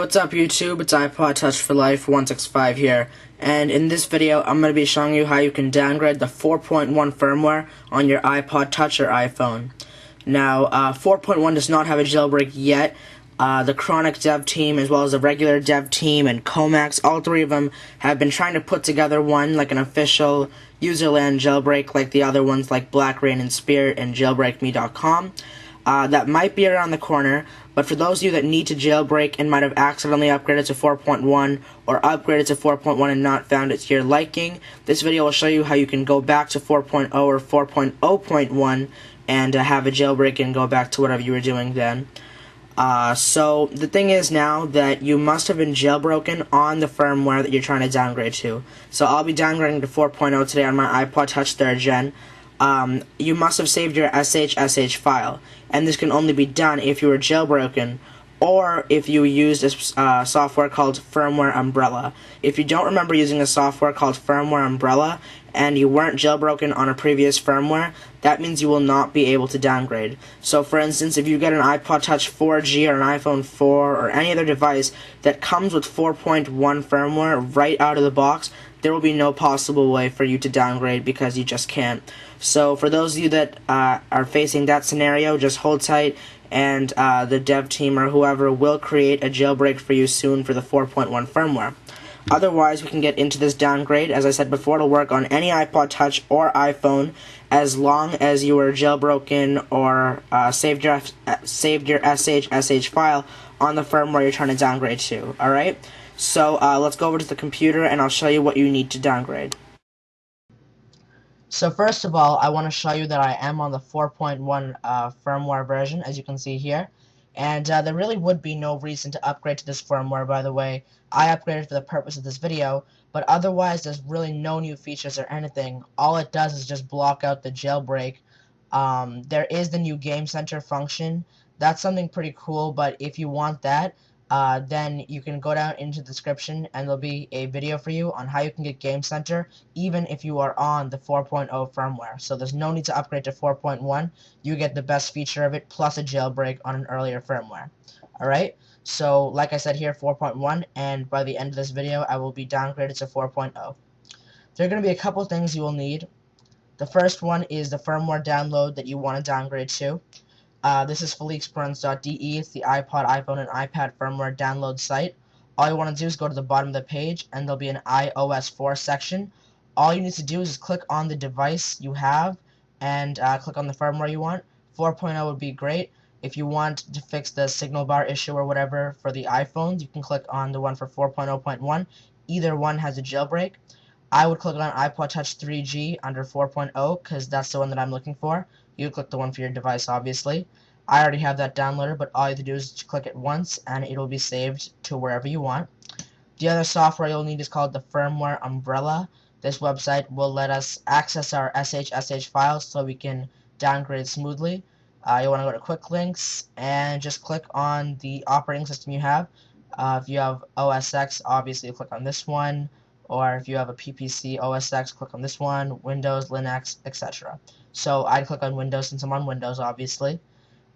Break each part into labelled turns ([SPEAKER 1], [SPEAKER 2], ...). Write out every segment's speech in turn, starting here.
[SPEAKER 1] What's up YouTube, it's iPod Touch for Life 165 here, and in this video I'm going to be showing you how you can downgrade the 4.1 firmware on your iPod Touch or iPhone. Now, 4.1 does not have a jailbreak yet. The Chronic dev team, as well as the regular dev team and Comax, all three of them have been trying to put together one, like an official userland jailbreak like the other ones like Black Rain and Spirit and jailbreakme.com. That might be around the corner, but for those of you that need to jailbreak and might have accidentally upgraded to 4.1 or upgraded to 4.1 and not found it to your liking, this video will show you how you can go back to 4.0 or 4.0.1 and have a jailbreak and go back to whatever you were doing then. So the thing is now that you must have been jailbroken on the firmware that you're trying to downgrade to. So I'll be downgrading to 4.0 today on my iPod Touch 3rd Gen. You must have saved your SHSH file, and this can only be done if you were jailbroken or if you used a software called Firmware Umbrella. If you don't remember using a software called Firmware Umbrella and you weren't jailbroken on a previous firmware, that means you will not be able to downgrade. So for instance, if you get an iPod Touch 4G or an iPhone 4 or any other device that comes with 4.1 firmware right out of the box, there will be no possible way for you to downgrade because you just can't. So for those of you that are facing that scenario, just hold tight, and the dev team or whoever will create a jailbreak for you soon for the 4.1 firmware. Otherwise, we can get into this downgrade. As I said before, it'll work on any iPod Touch or iPhone as long as you were jailbroken or saved your SHSH file on the firmware you're trying to downgrade to. Alright? So let's go over to the computer and I'll show you what you need to downgrade. So first of all, I want to show you that I am on the 4.1 firmware version, as you can see here. And there really would be no reason to upgrade to this firmware, by the way. I upgraded for the purpose of this video, but otherwise there's really no new features or anything. All it does is just block out the jailbreak. There is the new Game Center function. That's something pretty cool, but if you want that, then you can go down into the description and there'll be a video for you on how you can get Game Center even if you are on the 4.0 firmware. So there's no need to upgrade to 4.1. You get the best feature of it plus a jailbreak on an earlier firmware. Alright, so like I said here, 4.1, and by the end of this video I will be downgraded to 4.0. There are going to be a couple things you will need. The first one is the firmware download that you want to downgrade to. This is felixburns.de. It's the iPod, iPhone, and iPad firmware download site. All you want to do is go to the bottom of the page, and there'll be an iOS 4 section. All you need to do is click on the device you have, and click on the firmware you want. 4.0 would be great. If you want to fix the signal bar issue or whatever for the iPhones, you can click on the one for 4.0.1. Either one has a jailbreak. I would click on iPod Touch 3G under 4.0 because that's the one that I'm looking for. You click the one for your device, obviously. I already have that downloaded, but all you have to do is click it once and it will be saved to wherever you want. The other software you'll need is called the Firmware Umbrella. This website will let us access our SHSH files so we can downgrade smoothly. You want to go to Quick Links and just click on the operating system you have. If you have OS X, obviously you click on this one. Or if you have a PPC OS X, click on this one, Windows, Linux, etc. So I'd click on Windows since I'm on Windows, obviously.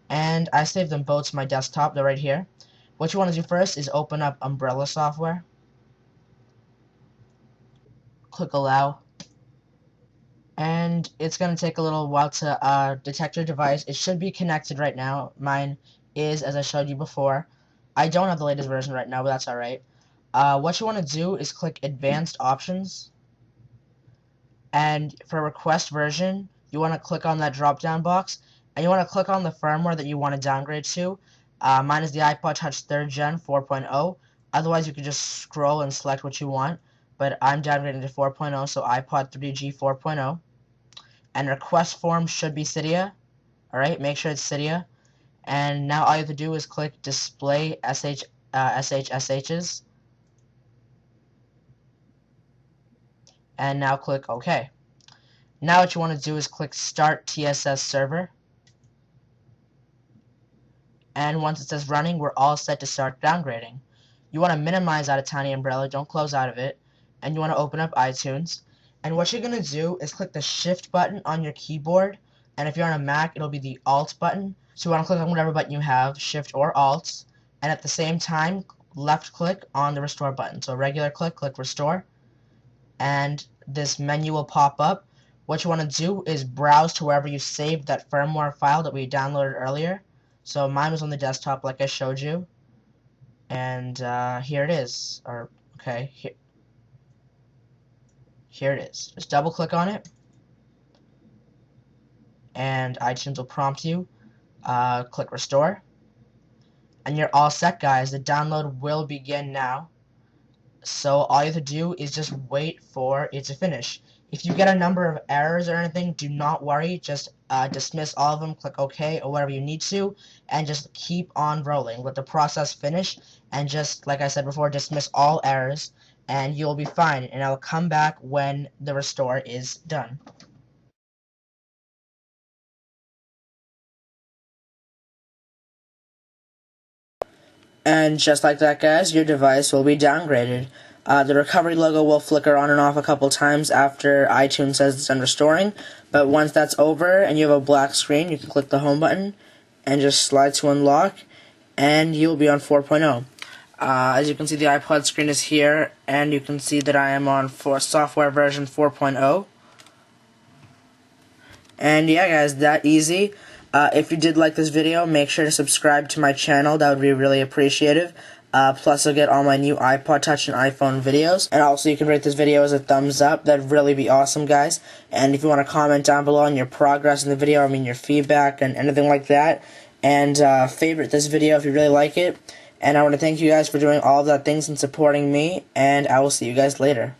[SPEAKER 1] And I saved them both to my desktop. They're right here. What you want to do first is open up Umbrella software. Click Allow. And it's going to take a little while to detect your device. It should be connected right now. Mine is, as I showed you before. I don't have the latest version right now, but that's alright. What you want to do is click Advanced Options, and for Request Version, you want to click on that drop-down box, and you want to click on the firmware that you want to downgrade to. Mine is the iPod Touch 3rd Gen 4.0. Otherwise, you can just scroll and select what you want, but I'm downgrading to 4.0, so iPod 3G 4.0. And request form should be Cydia. Alright, make sure it's Cydia. And now all you have to do is click Display SHSHs. And now click OK. Now what you want to do is click Start TSS Server. And once it says running, we're all set to start downgrading. You want to minimize out of Tiny Umbrella, don't close out of it. And you want to open up iTunes. And what you're going to do is click the Shift button on your keyboard. And if you're on a Mac, it'll be the Alt button. So you want to click on whatever button you have, Shift or Alt. And at the same time, left click on the restore button. So regular click restore, and this menu will pop up. What you want to do is browse to wherever you saved that firmware file that we downloaded earlier. So mine was on the desktop like I showed you, and here it is. Or okay, here it is. Just double click on it, and iTunes will prompt you. Click restore, and you're all set, guys. The download will begin now. So all you have to do is just wait for it to finish. If you get a number of errors or anything, do not worry. Just dismiss all of them, click OK or whatever you need to, and just keep on rolling. Let the process finish, and just, like I said before, dismiss all errors, and you'll be fine. And I'll come back when the restore is done. And just like that, guys, your device will be downgraded. The recovery logo will flicker on and off a couple times after iTunes says it's done restoring, but once that's over and you have a black screen, you can click the home button and just slide to unlock, and you'll be on 4.0. As you can see, the iPod screen is here, and you can see that I am on software version 4.0. And yeah, guys, that easy. If you did like this video, make sure to subscribe to my channel. That would be really appreciative. Plus, you'll get all my new iPod Touch and iPhone videos. And also, you can rate this video as a thumbs up. That'd really be awesome, guys. And if you want to comment down below on your progress in the video, I mean your feedback and anything like that. And favorite this video if you really like it. And I want to thank you guys for doing all of that things and supporting me. And I will see you guys later.